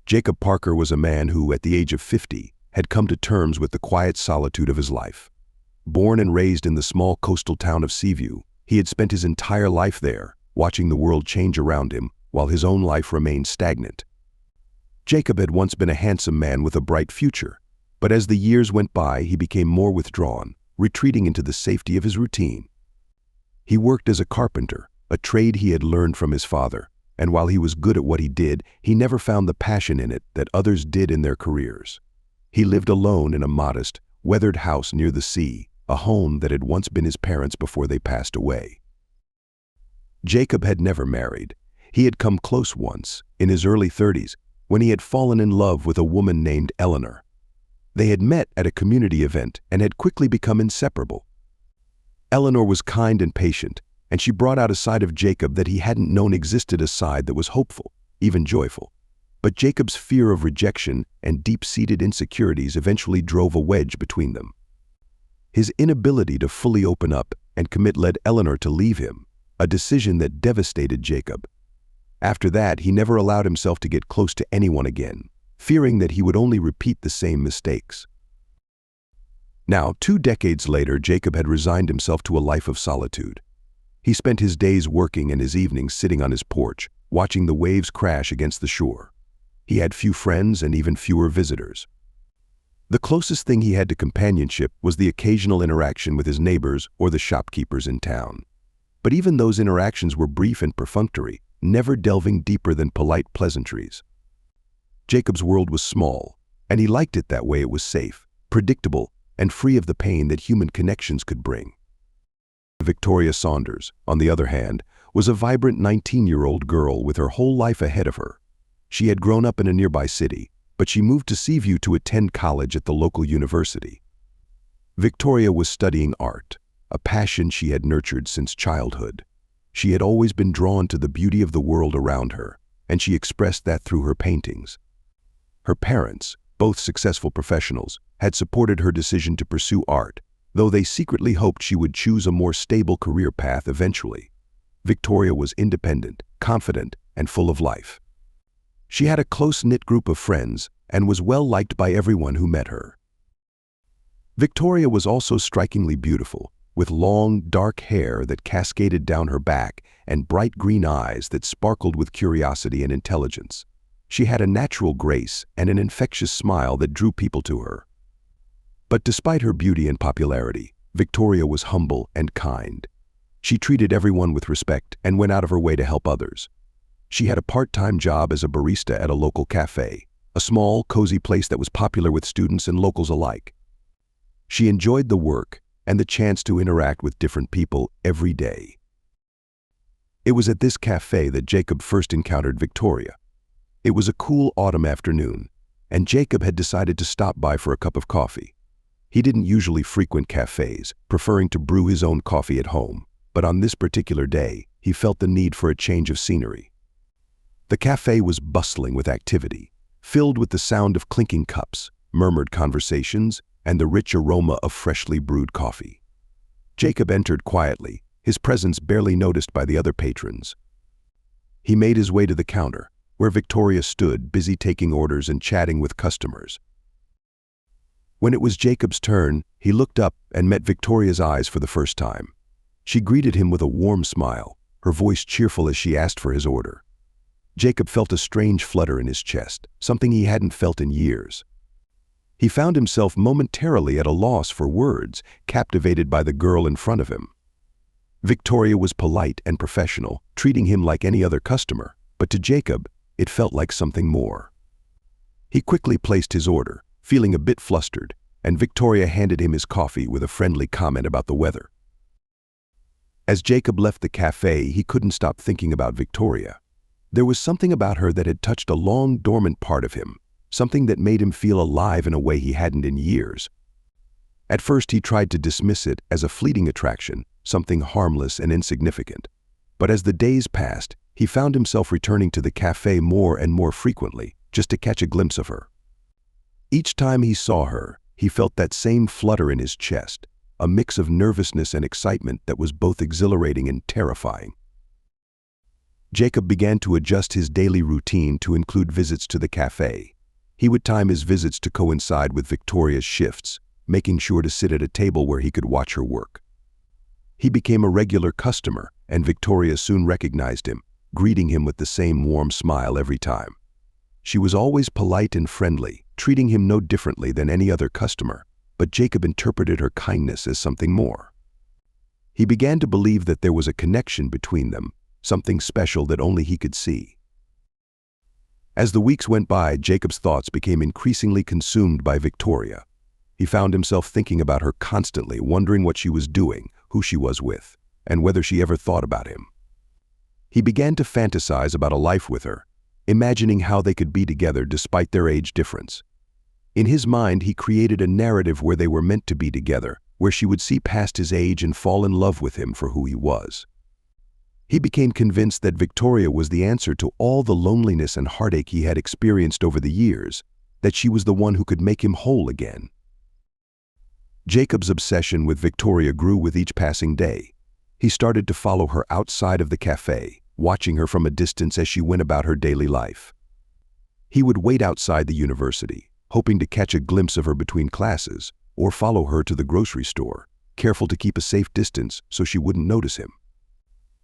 Jacob Parker was a man who, at the age of 50, had come to terms with the quiet solitude of his life. Born and raised in the small coastal town of Seaview, he had spent his entire life there, watching the world change around him while his own life remained stagnant. Jacob had once been a handsome man with a bright future, but as the years went by, he became more withdrawn, retreating into the safety of his routine. He worked as a carpenter, a trade he had learned from his father, and while he was good at what he did, he never found the passion in it that others did in their careers. He lived alone in a modest, weathered house near the sea, a home that had once been his parents' before they passed away. Jacob had never married. He had come close once, in his early 30s, when he had fallen in love with a woman named Eleanor. They had met at a community event and had quickly become inseparable. Eleanor was kind and patient, and she brought out a side of Jacob that he hadn't known existed, a side that was hopeful, even joyful. But Jacob's fear of rejection and deep-seated insecurities eventually drove a wedge between them. His inability to fully open up and commit led Eleanor to leave him, a decision that devastated Jacob. After that, he never allowed himself to get close to anyone again, fearing that he would only repeat the same mistakes. Now, 2 decades later, Jacob had resigned himself to a life of solitude. He spent his days working and his evenings sitting on his porch, watching the waves crash against the shore. He had few friends and even fewer visitors. The closest thing he had to companionship was the occasional interaction with his neighbors or the shopkeepers in town. But even those interactions were brief and perfunctory, never delving deeper than polite pleasantries. Jacob's world was small, and he liked it that way. It was safe, predictable, and free of the pain that human connections could bring. Victoria Saunders, on the other hand, was a vibrant 19-year-old girl with her whole life ahead of her. She had grown up in a nearby city, but she moved to Seaview to attend college at the local university. Victoria was studying art, a passion she had nurtured since childhood. She had always been drawn to the beauty of the world around her, and she expressed that through her paintings. Her parents, both successful professionals, had supported her decision to pursue art, though they secretly hoped she would choose a more stable career path eventually. Victoria was independent, confident, and full of life. She had a close-knit group of friends and was well liked by everyone who met her. Victoria was also strikingly beautiful, with long, dark hair that cascaded down her back and bright green eyes that sparkled with curiosity and intelligence. She had a natural grace and an infectious smile that drew people to her. But despite her beauty and popularity, Victoria was humble and kind. She treated everyone with respect and went out of her way to help others. She had a part-time job as a barista at a local cafe, a small, cozy place that was popular with students and locals alike. She enjoyed the work and the chance to interact with different people every day. It was at this cafe that Jacob first encountered Victoria. It was a cool autumn afternoon, and Jacob had decided to stop by for a cup of coffee. He didn't usually frequent cafes, preferring to brew his own coffee at home, but on this particular day, he felt the need for a change of scenery. The cafe was bustling with activity, filled with the sound of clinking cups, murmured conversations, and the rich aroma of freshly brewed coffee. Jacob entered quietly, his presence barely noticed by the other patrons. He made his way to the counter, where Victoria stood, busy taking orders and chatting with customers. When it was Jacob's turn, he looked up and met Victoria's eyes for the first time. She greeted him with a warm smile, her voice cheerful as she asked for his order. Jacob felt a strange flutter in his chest, something he hadn't felt in years. He found himself momentarily at a loss for words, captivated by the girl in front of him. Victoria was polite and professional, treating him like any other customer, but to Jacob, it felt like something more. He quickly placed his order, feeling a bit flustered, and Victoria handed him his coffee with a friendly comment about the weather. As Jacob left the cafe, he couldn't stop thinking about Victoria. There was something about her that had touched a long, dormant part of him, something that made him feel alive in a way he hadn't in years. At first, he tried to dismiss it as a fleeting attraction, something harmless and insignificant. But as the days passed, he found himself returning to the cafe more and more frequently, just to catch a glimpse of her. Each time he saw her, he felt that same flutter in his chest, a mix of nervousness and excitement that was both exhilarating and terrifying. Jacob began to adjust his daily routine to include visits to the cafe. He would time his visits to coincide with Victoria's shifts, making sure to sit at a table where he could watch her work. He became a regular customer, and Victoria soon recognized him, greeting him with the same warm smile every time. She was always polite and friendly, treating him no differently than any other customer, but Jacob interpreted her kindness as something more. He began to believe that there was a connection between them, something special that only he could see. As the weeks went by, Jacob's thoughts became increasingly consumed by Victoria. He found himself thinking about her constantly, wondering what she was doing, who she was with, and whether she ever thought about him. He began to fantasize about a life with her, imagining how they could be together despite their age difference. In his mind, he created a narrative where they were meant to be together, where she would see past his age and fall in love with him for who he was. He became convinced that Victoria was the answer to all the loneliness and heartache he had experienced over the years, that she was the one who could make him whole again. Jacob's obsession with Victoria grew with each passing day. He started to follow her outside of the cafe, watching her from a distance as she went about her daily life. He would wait outside the university, hoping to catch a glimpse of her between classes, or follow her to the grocery store, careful to keep a safe distance so she wouldn't notice him.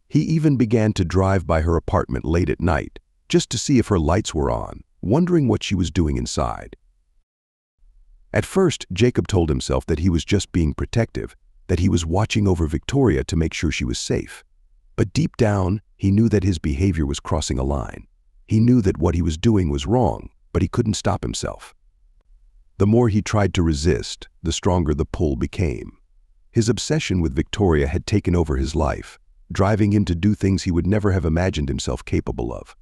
He even began to drive by her apartment late at night, just to see if her lights were on, wondering what she was doing inside. At first, Jacob told himself that he was just being protective, that he was watching over Victoria to make sure she was safe. But deep down, he knew that his behavior was crossing a line. He knew that what he was doing was wrong, but he couldn't stop himself. The more he tried to resist, the stronger the pull became. His obsession with Victoria had taken over his life, driving him to do things he would never have imagined himself capable of.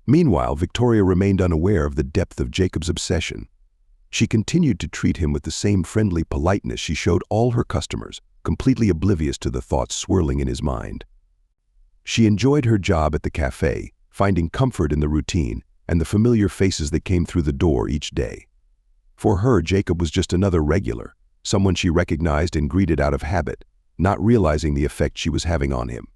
Meanwhile, Victoria remained unaware of the depth of Jacob's obsession. She continued to treat him with the same friendly politeness she showed all her customers, completely oblivious to the thoughts swirling in his mind. She enjoyed her job at the cafe, finding comfort in the routine and the familiar faces that came through the door each day. For her, Jacob was just another regular, someone she recognized and greeted out of habit, not realizing the effect she was having on him.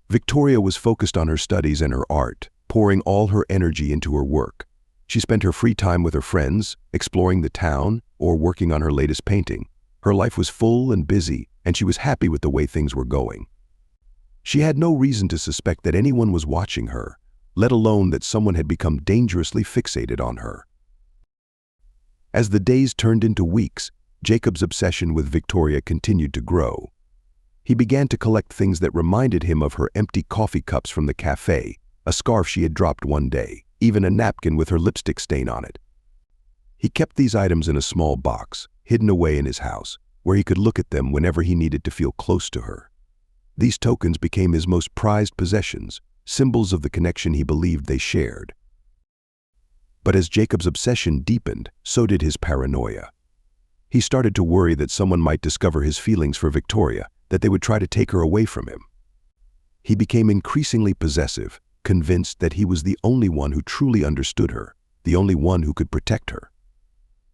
Victoria was focused on her studies and her art, pouring all her energy into her work. She spent her free time with her friends, exploring the town, or working on her latest painting. Her life was full and busy, and she was happy with the way things were going. She had no reason to suspect that anyone was watching her, let alone that someone had become dangerously fixated on her. As the days turned into weeks, Jacob's obsession with Victoria continued to grow. He began to collect things that reminded him of her empty coffee cups from the cafe, a scarf she had dropped one day, even a napkin with her lipstick stain on it. He kept these items in a small box, hidden away in his house, where he could look at them whenever he needed to feel close to her. These tokens became his most prized possessions, symbols of the connection he believed they shared. But as Jacob's obsession deepened, so did his paranoia. He started to worry that someone might discover his feelings for Victoria, that they would try to take her away from him. He became increasingly possessive, convinced that he was the only one who truly understood her, the only one who could protect her.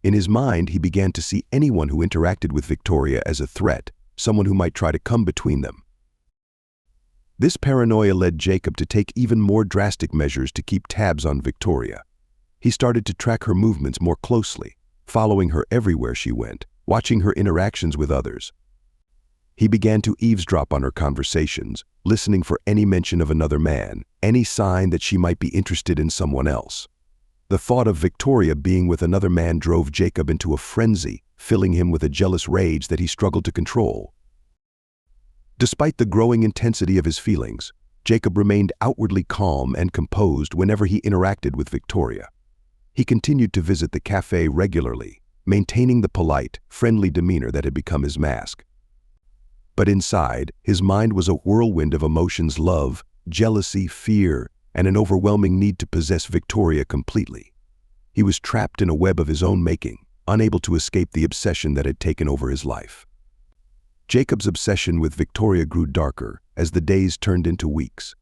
In his mind, he began to see anyone who interacted with Victoria as a threat, someone who might try to come between them. This paranoia led Jacob to take even more drastic measures to keep tabs on Victoria. He started to track her movements more closely, following her everywhere she went, watching her interactions with others. He began to eavesdrop on her conversations, listening for any mention of another man, any sign that she might be interested in someone else. The thought of Victoria being with another man drove Jacob into a frenzy, filling him with a jealous rage that he struggled to control. Despite the growing intensity of his feelings, Jacob remained outwardly calm and composed whenever he interacted with Victoria. He continued to visit the cafe regularly, maintaining the polite, friendly demeanor that had become his mask. But inside, his mind was a whirlwind of emotions: love, jealousy, fear, and an overwhelming need to possess Victoria completely. He was trapped in a web of his own making, unable to escape the obsession that had taken over his life. Jacob's obsession with Victoria grew darker as the days turned into weeks.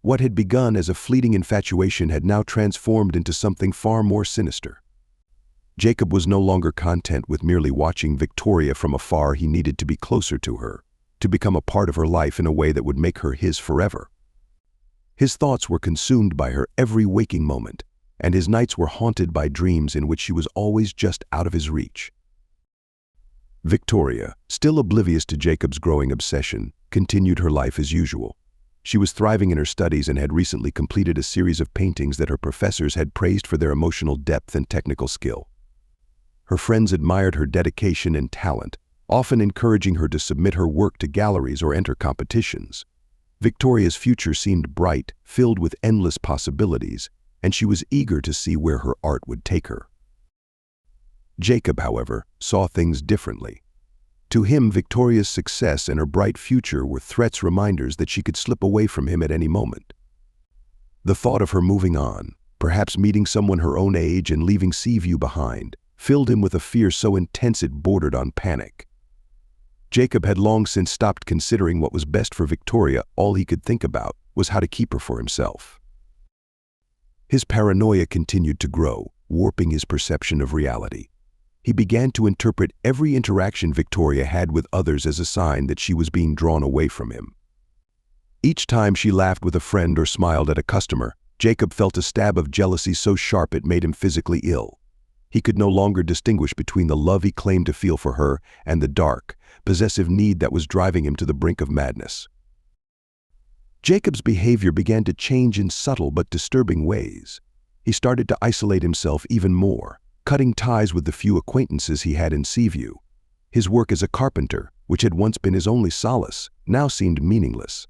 What had begun as a fleeting infatuation had now transformed into something far more sinister. Jacob was no longer content with merely watching Victoria from afar. He needed to be closer to her. to become a part of her life in a way that would make her his forever. His thoughts were consumed by her every waking moment, and his nights were haunted by dreams in which she was always just out of his reach. Victoria, still oblivious to Jacob's growing obsession, continued her life as usual. She was thriving in her studies and had recently completed a series of paintings that her professors had praised for their emotional depth and technical skill. Her friends admired her dedication and talent, often encouraging her to submit her work to galleries or enter competitions. Victoria's future seemed bright, filled with endless possibilities, and she was eager to see where her art would take her. Jacob, however, saw things differently. To him, Victoria's success and her bright future were threats, reminders that she could slip away from him at any moment. The thought of her moving on, perhaps meeting someone her own age and leaving Seaview behind, filled him with a fear so intense it bordered on panic. Jacob had long since stopped considering what was best for Victoria. All he could think about was how to keep her for himself. His paranoia continued to grow, warping his perception of reality. He began to interpret every interaction Victoria had with others as a sign that she was being drawn away from him. Each time she laughed with a friend or smiled at a customer, Jacob felt a stab of jealousy so sharp it made him physically ill. He could no longer distinguish between the love he claimed to feel for her and the dark, possessive need that was driving him to the brink of madness. Jacob's behavior began to change in subtle but disturbing ways. He started to isolate himself even more, cutting ties with the few acquaintances he had in Seaview. His work as a carpenter, which had once been his only solace, now seemed meaningless.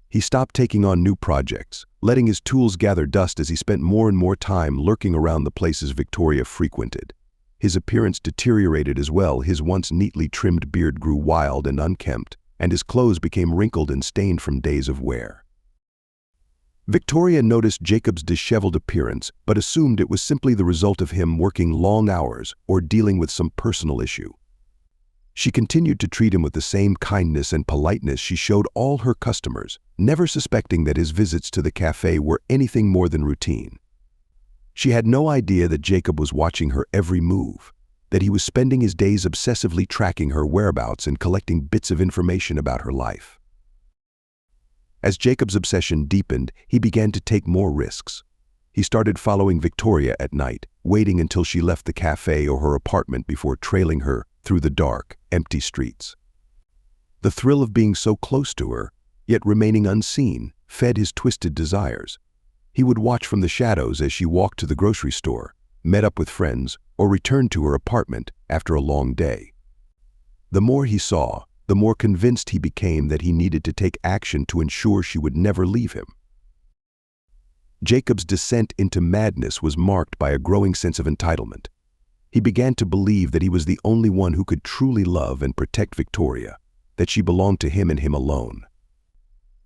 He stopped taking on new projects, letting his tools gather dust as he spent more and more time lurking around the places Victoria frequented. His appearance deteriorated as well. His once neatly trimmed beard grew wild and unkempt, and his clothes became wrinkled and stained from days of wear. Victoria noticed Jacob's disheveled appearance, but assumed it was simply the result of him working long hours or dealing with some personal issue. She continued to treat him with the same kindness and politeness she showed all her customers, never suspecting that his visits to the cafe were anything more than routine. She had no idea that Jacob was watching her every move, that he was spending his days obsessively tracking her whereabouts and collecting bits of information about her life. As Jacob's obsession deepened, he began to take more risks. He started following Victoria at night, waiting until she left the cafe or her apartment before trailing her through the dark, empty streets. The thrill of being so close to her, yet remaining unseen, fed his twisted desires. He would watch from the shadows as she walked to the grocery store, met up with friends, or returned to her apartment after a long day. The more he saw, the more convinced he became that he needed to take action to ensure she would never leave him. Jacob's descent into madness was marked by a growing sense of entitlement. He began to believe that he was the only one who could truly love and protect Victoria, that she belonged to him and him alone.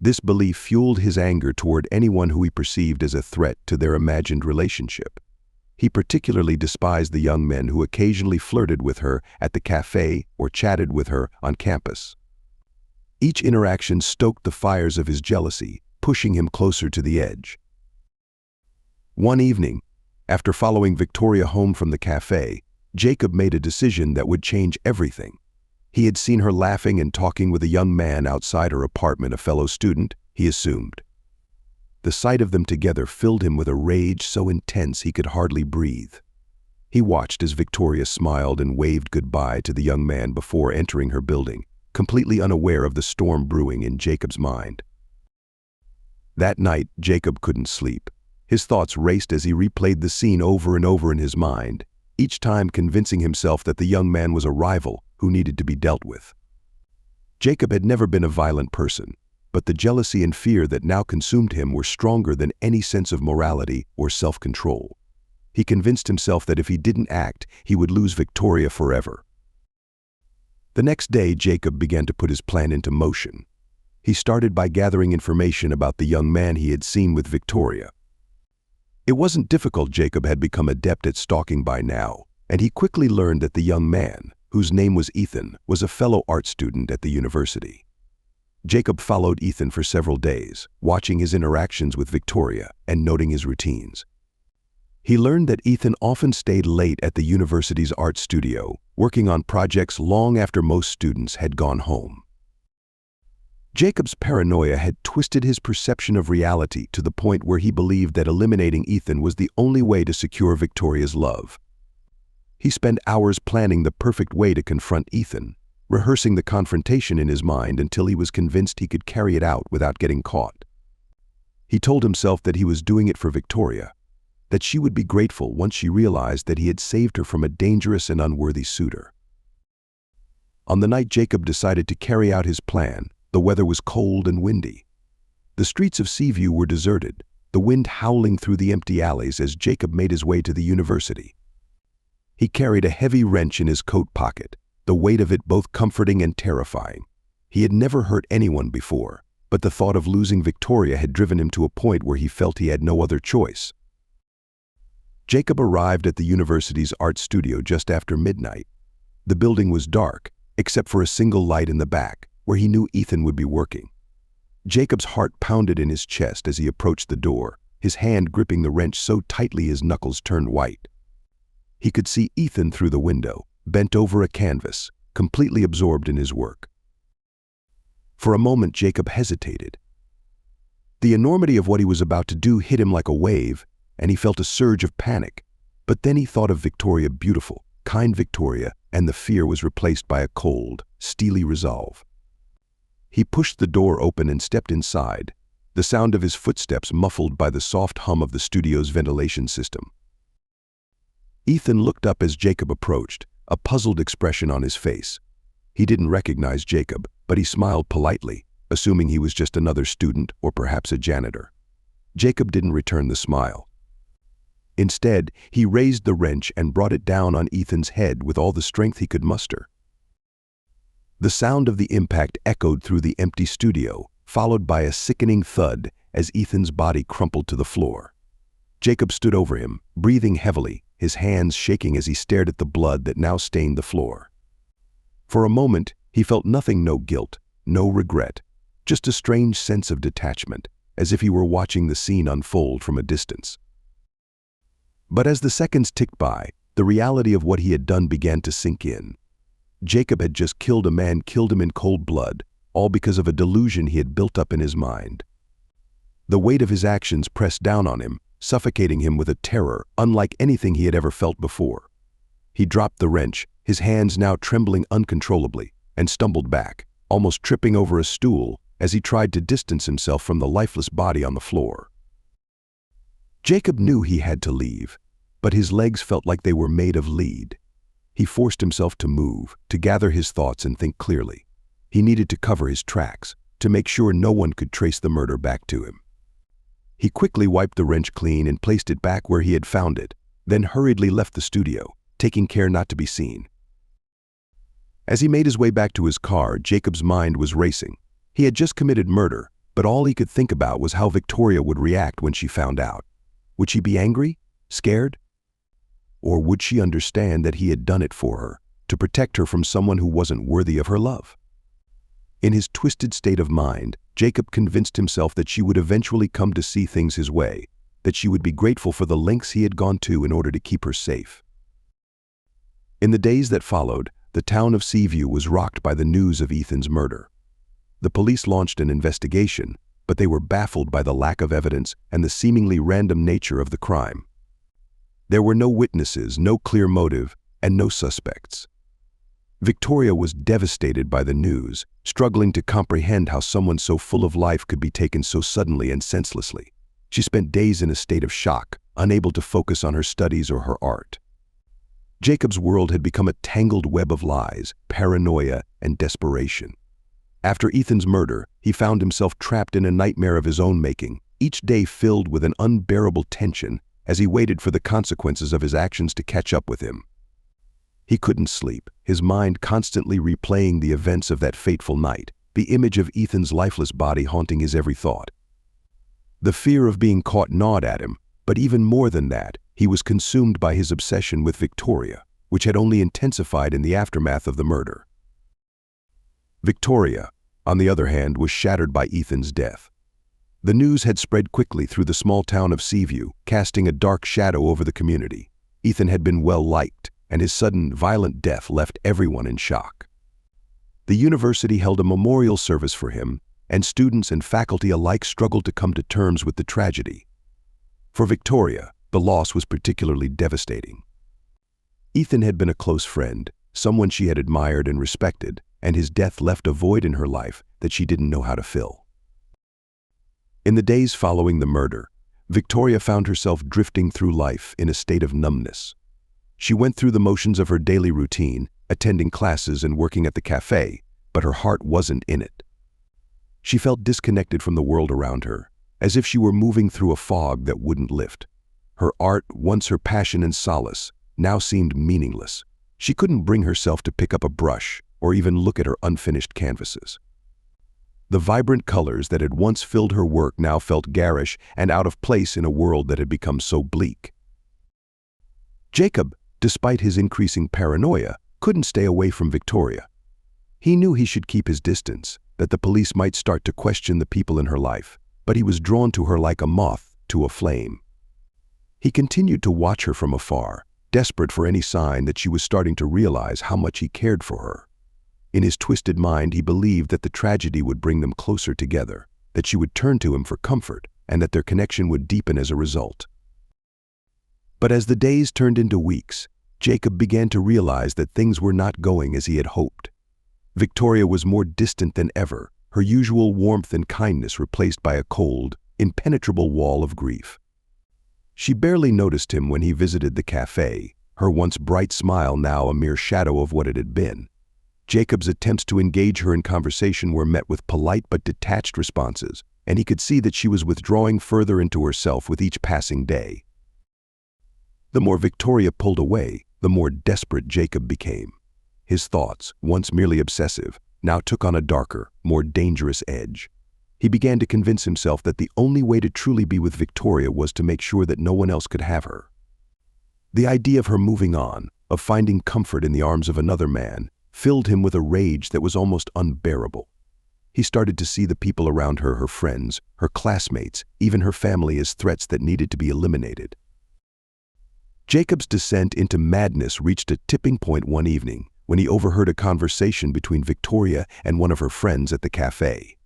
This belief fueled his anger toward anyone who he perceived as a threat to their imagined relationship. He particularly despised the young men who occasionally flirted with her at the cafe or chatted with her on campus. Each interaction stoked the fires of his jealousy, pushing him closer to the edge. One evening, after following Victoria home from the cafe, Jacob made a decision that would change everything. He had seen her laughing and talking with a young man outside her apartment, a fellow student, he assumed. The sight of them together filled him with a rage so intense he could hardly breathe. He watched as Victoria smiled and waved goodbye to the young man before entering her building, completely unaware of the storm brewing in Jacob's mind. That night, Jacob couldn't sleep. His thoughts raced as he replayed the scene over and over in his mind, each time convincing himself that the young man was a rival who needed to be dealt with. Jacob had never been a violent person, but the jealousy and fear that now consumed him were stronger than any sense of morality or self-control. He convinced himself that if he didn't act, he would lose Victoria forever. The next day, Jacob began to put his plan into motion. He started by gathering information about the young man he had seen with Victoria. It wasn't difficult. Jacob had become adept at stalking by now, and he quickly learned that the young man, whose name was Ethan, was a fellow art student at the university. Jacob followed Ethan for several days, watching his interactions with Victoria and noting his routines. He learned that Ethan often stayed late at the university's art studio, working on projects long after most students had gone home. Jacob's paranoia had twisted his perception of reality to the point where he believed that eliminating Ethan was the only way to secure Victoria's love. He spent hours planning the perfect way to confront Ethan, rehearsing the confrontation in his mind until he was convinced he could carry it out without getting caught. He told himself that he was doing it for Victoria, that she would be grateful once she realized that he had saved her from a dangerous and unworthy suitor. On the night Jacob decided to carry out his plan, the weather was cold and windy. The streets of Seaview were deserted, the wind howling through the empty alleys as Jacob made his way to the university. He carried a heavy wrench in his coat pocket, the weight of it both comforting and terrifying. He had never hurt anyone before, but the thought of losing Victoria had driven him to a point where he felt he had no other choice. Jacob arrived at the university's art studio just after midnight. The building was dark, except for a single light in the back, where he knew Ethan would be working. Jacob's heart pounded in his chest as he approached the door, his hand gripping the wrench so tightly his knuckles turned white. He could see Ethan through the window, bent over a canvas, completely absorbed in his work. For a moment, Jacob hesitated. The enormity of what he was about to do hit him like a wave, and he felt a surge of panic. But then he thought of Victoria, beautiful, kind Victoria, and the fear was replaced by a cold, steely resolve. He pushed the door open and stepped inside, the sound of his footsteps muffled by the soft hum of the studio's ventilation system. Ethan looked up as Jacob approached, a puzzled expression on his face. He didn't recognize Jacob, but he smiled politely, assuming he was just another student or perhaps a janitor. Jacob didn't return the smile. Instead, he raised the wrench and brought it down on Ethan's head with all the strength he could muster. The sound of the impact echoed through the empty studio, followed by a sickening thud as Ethan's body crumpled to the floor. Jacob stood over him, breathing heavily, his hands shaking as he stared at the blood that now stained the floor. For a moment, he felt nothing, no guilt, no regret, just a strange sense of detachment, as if he were watching the scene unfold from a distance. But as the seconds ticked by, the reality of what he had done began to sink in. Jacob had just killed a man, killed him in cold blood, all because of a delusion he had built up in his mind. The weight of his actions pressed down on him, suffocating him with a terror unlike anything he had ever felt before. He dropped the wrench, his hands now trembling uncontrollably, and stumbled back, almost tripping over a stool as he tried to distance himself from the lifeless body on the floor. Jacob knew he had to leave, but his legs felt like they were made of lead. He forced himself to move, to gather his thoughts and think clearly. He needed to cover his tracks, to make sure no one could trace the murder back to him. He quickly wiped the wrench clean and placed it back where he had found it, then hurriedly left the studio, taking care not to be seen. As he made his way back to his car, Jacob's mind was racing. He had just committed murder, but all he could think about was how Victoria would react when she found out. Would she be angry? Scared? Or would she understand that he had done it for her, to protect her from someone who wasn't worthy of her love? In his twisted state of mind, Jacob convinced himself that she would eventually come to see things his way, that she would be grateful for the lengths he had gone to in order to keep her safe. In the days that followed, the town of Seaview was rocked by the news of Ethan's murder. The police launched an investigation, but they were baffled by the lack of evidence and the seemingly random nature of the crime. There were no witnesses, no clear motive, and no suspects. Victoria was devastated by the news, struggling to comprehend how someone so full of life could be taken so suddenly and senselessly. She spent days in a state of shock, unable to focus on her studies or her art. Jacob's world had become a tangled web of lies, paranoia, and desperation. After Ethan's murder, he found himself trapped in a nightmare of his own making, each day filled with an unbearable tension as he waited for the consequences of his actions to catch up with him. He couldn't sleep, his mind constantly replaying the events of that fateful night, the image of Ethan's lifeless body haunting his every thought. The fear of being caught gnawed at him, but even more than that, he was consumed by his obsession with Victoria, which had only intensified in the aftermath of the murder. Victoria, on the other hand, was shattered by Ethan's death. The news had spread quickly through the small town of Seaview, casting a dark shadow over the community. Ethan had been well liked, and his sudden, violent death left everyone in shock. The university held a memorial service for him, and students and faculty alike struggled to come to terms with the tragedy. For Victoria, the loss was particularly devastating. Ethan had been a close friend, someone she had admired and respected, and his death left a void in her life that she didn't know how to fill. In the days following the murder, Victoria found herself drifting through life in a state of numbness. She went through the motions of her daily routine, attending classes and working at the cafe, but her heart wasn't in it. She felt disconnected from the world around her, as if she were moving through a fog that wouldn't lift. Her art, once her passion and solace, now seemed meaningless. She couldn't bring herself to pick up a brush or even look at her unfinished canvases. The vibrant colors that had once filled her work now felt garish and out of place in a world that had become so bleak. Jacob, despite his increasing paranoia, couldn't stay away from Victoria. He knew he should keep his distance, that the police might start to question the people in her life, but he was drawn to her like a moth to a flame. He continued to watch her from afar, desperate for any sign that she was starting to realize how much he cared for her. In his twisted mind, he believed that the tragedy would bring them closer together, that she would turn to him for comfort, and that their connection would deepen as a result. But as the days turned into weeks, Jacob began to realize that things were not going as he had hoped. Victoria was more distant than ever, her usual warmth and kindness replaced by a cold, impenetrable wall of grief. She barely noticed him when he visited the cafe, her once bright smile now a mere shadow of what it had been. Jacob's attempts to engage her in conversation were met with polite but detached responses, and he could see that she was withdrawing further into herself with each passing day. The more Victoria pulled away, the more desperate Jacob became. His thoughts, once merely obsessive, now took on a darker, more dangerous edge. He began to convince himself that the only way to truly be with Victoria was to make sure that no one else could have her. The idea of her moving on, of finding comfort in the arms of another man, filled him with a rage that was almost unbearable. He started to see the people around her, her friends, her classmates, even her family, as threats that needed to be eliminated. Jacob's descent into madness reached a tipping point one evening when he overheard a conversation between Victoria and one of her friends at the cafe.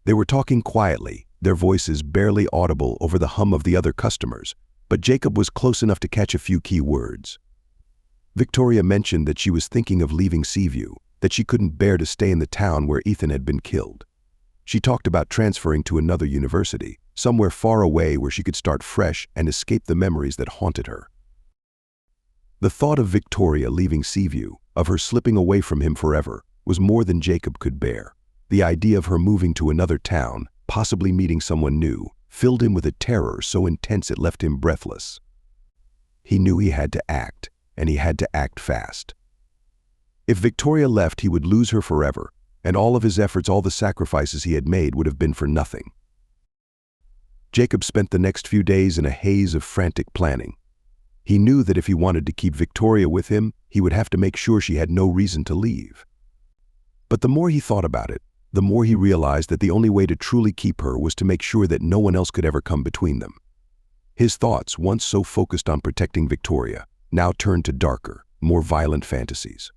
They were talking quietly, their voices barely audible over the hum of the other customers, but Jacob was close enough to catch a few key words. Victoria mentioned that she was thinking of leaving Seaview, that she couldn't bear to stay in the town where Ethan had been killed. She talked about transferring to another university, somewhere far away where she could start fresh and escape the memories that haunted her. The thought of Victoria leaving Seaview, of her slipping away from him forever, was more than Jacob could bear. The idea of her moving to another town, possibly meeting someone new, filled him with a terror so intense it left him breathless. He knew he had to act, and he had to act fast. If Victoria left, he would lose her forever, and all of his efforts, all the sacrifices he had made, would have been for nothing. Jacob spent the next few days in a haze of frantic planning. He knew that if he wanted to keep Victoria with him, he would have to make sure she had no reason to leave. But the more he thought about it, the more he realized that the only way to truly keep her was to make sure that no one else could ever come between them. His thoughts, once so focused on protecting Victoria, now turned to darker, more violent fantasies.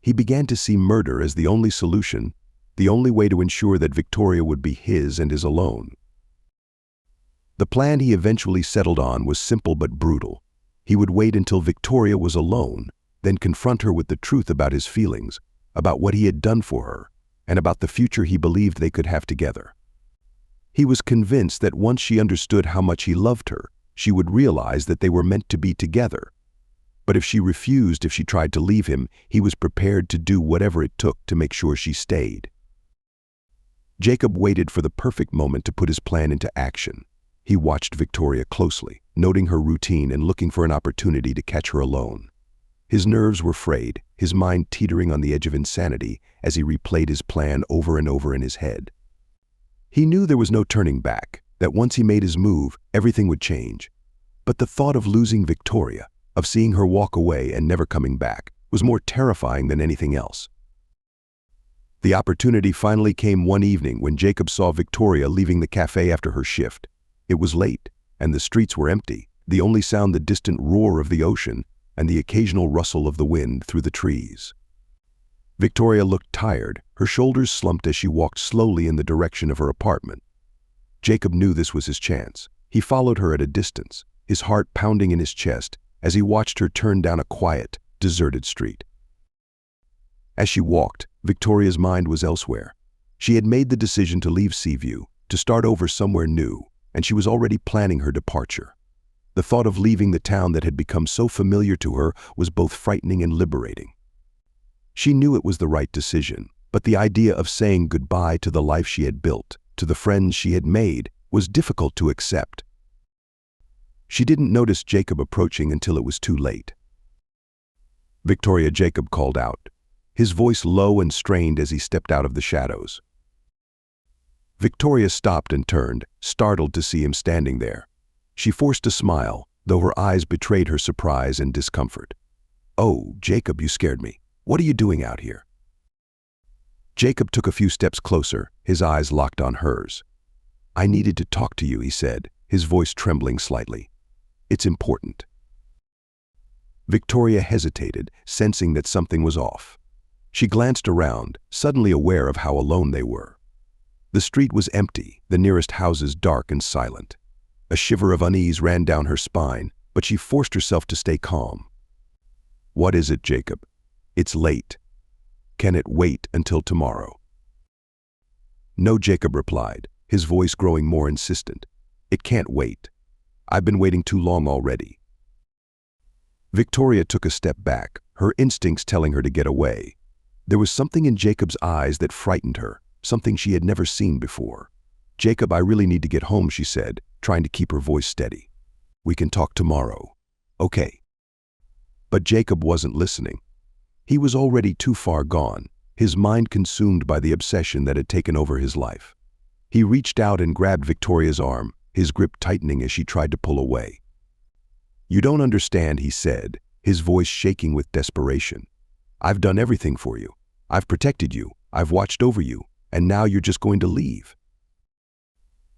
He began to see murder as the only solution, the only way to ensure that Victoria would be his and his alone. The plan he eventually settled on was simple but brutal. He would wait until Victoria was alone, then confront her with the truth about his feelings, about what he had done for her, and about the future he believed they could have together. He was convinced that once she understood how much he loved her, she would realize that they were meant to be together. But if she refused, if she tried to leave him, he was prepared to do whatever it took to make sure she stayed. Jacob waited for the perfect moment to put his plan into action. He watched Victoria closely, noting her routine and looking for an opportunity to catch her alone. His nerves were frayed, his mind teetering on the edge of insanity as he replayed his plan over and over in his head. He knew there was no turning back, that once he made his move, everything would change. But the thought of losing Victoria, of seeing her walk away and never coming back, was more terrifying than anything else. The opportunity finally came one evening when Jacob saw Victoria leaving the cafe after her shift. It was late, and the streets were empty, the only sound the distant roar of the ocean and the occasional rustle of the wind through the trees. Victoria looked tired, her shoulders slumped as she walked slowly in the direction of her apartment. Jacob knew this was his chance. He followed her at a distance, his heart pounding in his chest as he watched her turn down a quiet, deserted street. As she walked, Victoria's mind was elsewhere. She had made the decision to leave Seaview, to start over somewhere new, and she was already planning her departure. The thought of leaving the town that had become so familiar to her was both frightening and liberating. She knew it was the right decision, but the idea of saying goodbye to the life she had built, to the friends she had made, was difficult to accept. She didn't notice Jacob approaching until it was too late. "Victoria," Jacob called out, his voice low and strained as he stepped out of the shadows. Victoria stopped and turned, startled to see him standing there. She forced a smile, though her eyes betrayed her surprise and discomfort. "Oh, Jacob, you scared me. What are you doing out here?" Jacob took a few steps closer, his eyes locked on hers. "I needed to talk to you," he said, his voice trembling slightly. "It's important." Victoria hesitated, sensing that something was off. She glanced around, suddenly aware of how alone they were. The street was empty, the nearest houses dark and silent. A shiver of unease ran down her spine, but she forced herself to stay calm. "What is it, Jacob? It's late. Can it wait until tomorrow?" "No," Jacob replied, his voice growing more insistent. "It can't wait. I've been waiting too long already." Victoria took a step back, her instincts telling her to get away. There was something in Jacob's eyes that frightened her, something she had never seen before. "Jacob, I really need to get home," she said, trying to keep her voice steady. "We can talk tomorrow." "Okay." But Jacob wasn't listening. He was already too far gone, his mind consumed by the obsession that had taken over his life. He reached out and grabbed Victoria's arm, his grip tightening as she tried to pull away. "You don't understand," he said, his voice shaking with desperation. "I've done everything for you. I've protected you, I've watched over you, and now you're just going to leave."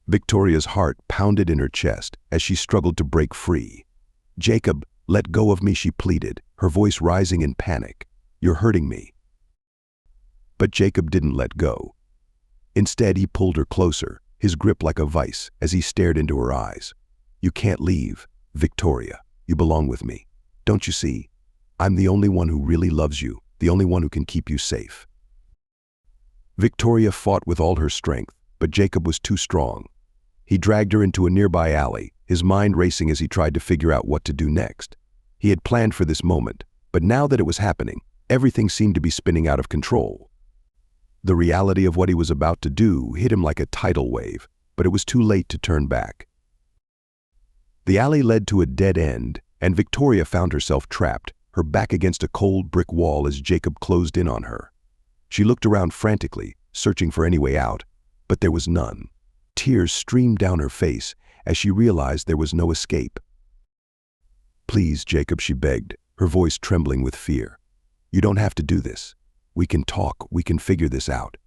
Victoria's heart pounded in her chest as she struggled to break free. "Jacob, let go of me," she pleaded, her voice rising in panic. "You're hurting me." But Jacob didn't let go. Instead, he pulled her closer, his grip like a vice, as he stared into her eyes. "You can't leave, Victoria. You belong with me. Don't you see? I'm the only one who really loves you, the only one who can keep you safe." Victoria fought with all her strength, but Jacob was too strong. He dragged her into a nearby alley, his mind racing as he tried to figure out what to do next. He had planned for this moment, but now that it was happening, everything seemed to be spinning out of control. The reality of what he was about to do hit him like a tidal wave, but it was too late to turn back. The alley led to a dead end, and Victoria found herself trapped, her back against a cold brick wall as Jacob closed in on her. She looked around frantically, searching for any way out, but there was none. Tears streamed down her face as she realized there was no escape. "Please, Jacob," she begged, her voice trembling with fear. "You don't have to do this. We can talk, we can figure this out.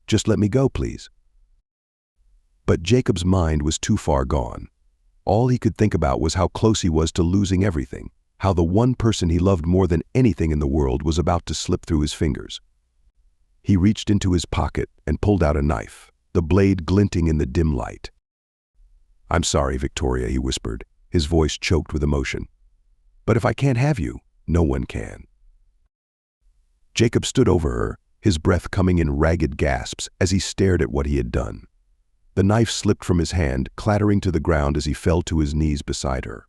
Just let me go, please." But Jacob's mind was too far gone. All he could think about was how close he was to losing everything, how the one person he loved more than anything in the world was about to slip through his fingers. He reached into his pocket and pulled out a knife, the blade glinting in the dim light. "I'm sorry, Victoria," he whispered, his voice choked with emotion. "But if I can't have you, no one can." Jacob stood over her, his breath coming in ragged gasps as he stared at what he had done. The knife slipped from his hand, clattering to the ground as he fell to his knees beside her.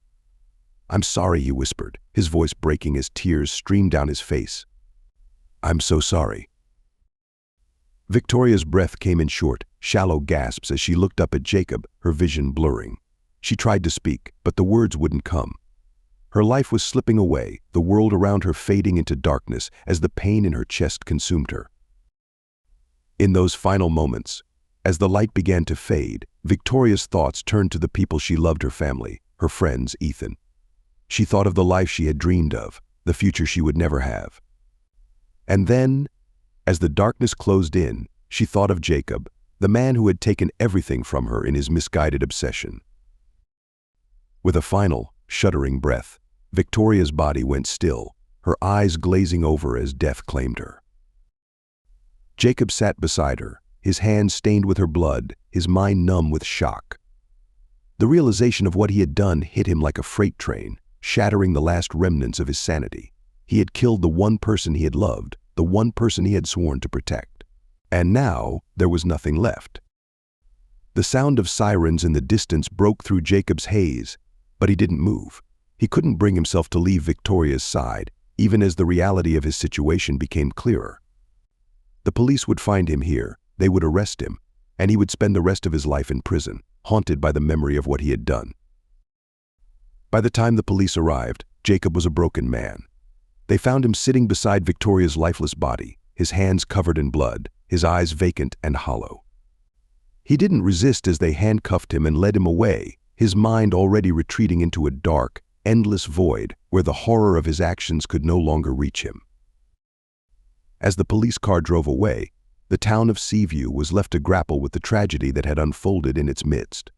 "I'm sorry," he whispered, his voice breaking as tears streamed down his face. "I'm so sorry." Victoria's breath came in short, shallow gasps as she looked up at Jacob, her vision blurring. She tried to speak, but the words wouldn't come. Her life was slipping away, the world around her fading into darkness as the pain in her chest consumed her. In those final moments, as the light began to fade, Victoria's thoughts turned to the people she loved, her family, her friends, Ethan. She thought of the life she had dreamed of, the future she would never have. And then, as the darkness closed in, she thought of Jacob, the man who had taken everything from her in his misguided obsession. With a final, shuddering breath, Victoria's body went still, her eyes glazing over as death claimed her. Jacob sat beside her, his hands stained with her blood, his mind numb with shock. The realization of what he had done hit him like a freight train, shattering the last remnants of his sanity. He had killed the one person he had loved, the one person he had sworn to protect. And now, there was nothing left. The sound of sirens in the distance broke through Jacob's haze, but he didn't move. He couldn't bring himself to leave Victoria's side, even as the reality of his situation became clearer. The police would find him here, they would arrest him, and he would spend the rest of his life in prison, haunted by the memory of what he had done. By the time the police arrived, Jacob was a broken man. They found him sitting beside Victoria's lifeless body, his hands covered in blood, his eyes vacant and hollow. He didn't resist as they handcuffed him and led him away, his mind already retreating into a dark, endless void where the horror of his actions could no longer reach him. As the police car drove away, the town of Seaview was left to grapple with the tragedy that had unfolded in its midst.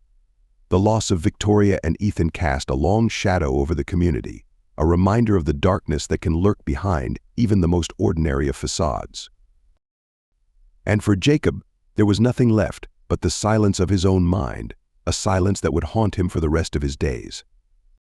The loss of Victoria and Ethan cast a long shadow over the community, a reminder of the darkness that can lurk behind even the most ordinary of facades. And for Jacob, there was nothing left but the silence of his own mind, a silence that would haunt him for the rest of his days.